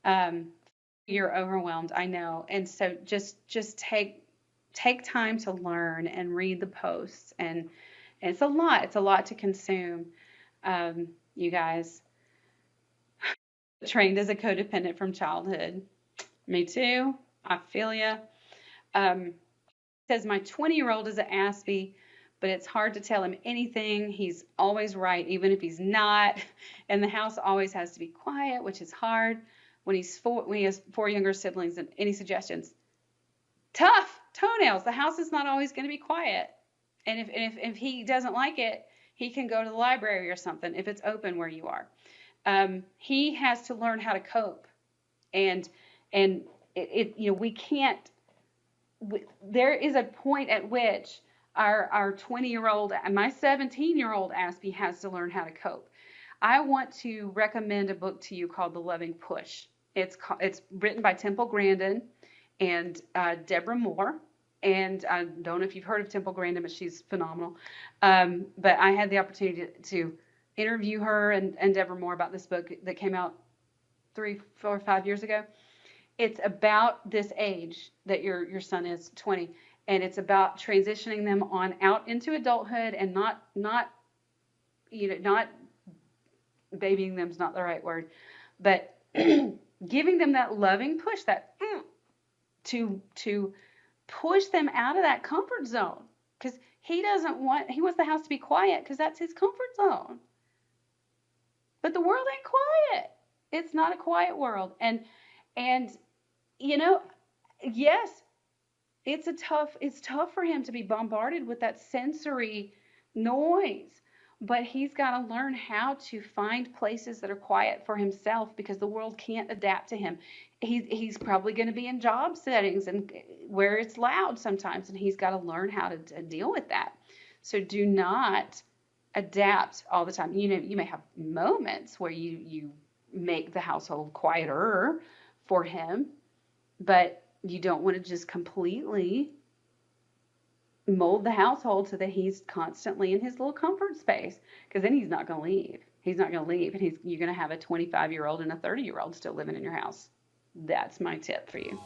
Um, you're overwhelmed, I know. And so just take time to learn and read the posts, and it's a lot. It's a lot to consume. You guys, trained as a codependent from childhood. Me too. I feel ya. Um, says my 20-year-old is an Aspie, but it's hard to tell him anything. He's always right, even if he's not. And the house always has to be quiet, which is hard when he has four younger siblings. And any suggestions? Tough toenails. The house is not always going to be quiet. And if he doesn't like it, he can go to the library or something if it's open where you are. He has to learn how to cope, and we can't. There is a point at which our 20-year-old and my 17-year-old Aspie has to learn how to cope. I want to recommend a book to you called The Loving Push. It's written by Temple Grandin and Deborah Moore. And I don't know if you've heard of Temple Grandin, but she's phenomenal. But I had the opportunity to interview her and Deborah Moore about this book that came out 3, 4, 5 years ago. It's about this age that your son is, 20, and it's about transitioning them on out into adulthood, and not babying them's not the right word, but giving them that loving push, that to push them out of that comfort zone, because he wants the house to be quiet because that's his comfort zone. But the world ain't quiet. It's not a quiet world, and yes, it's tough for him to be bombarded with that sensory noise, but he's got to learn how to find places that are quiet for himself, because the world can't adapt to him. He's probably going to be in job settings and where it's loud sometimes, and he's got to learn how to deal with that. So do not adapt all the time. You may have moments where you make the household quieter for him, but you don't want to just completely mold the household so that he's constantly in his little comfort space, because then he's not going to leave. He's not going to leave, and you're going to have a 25-year-old and a 30-year-old still living in your house. That's my tip for you.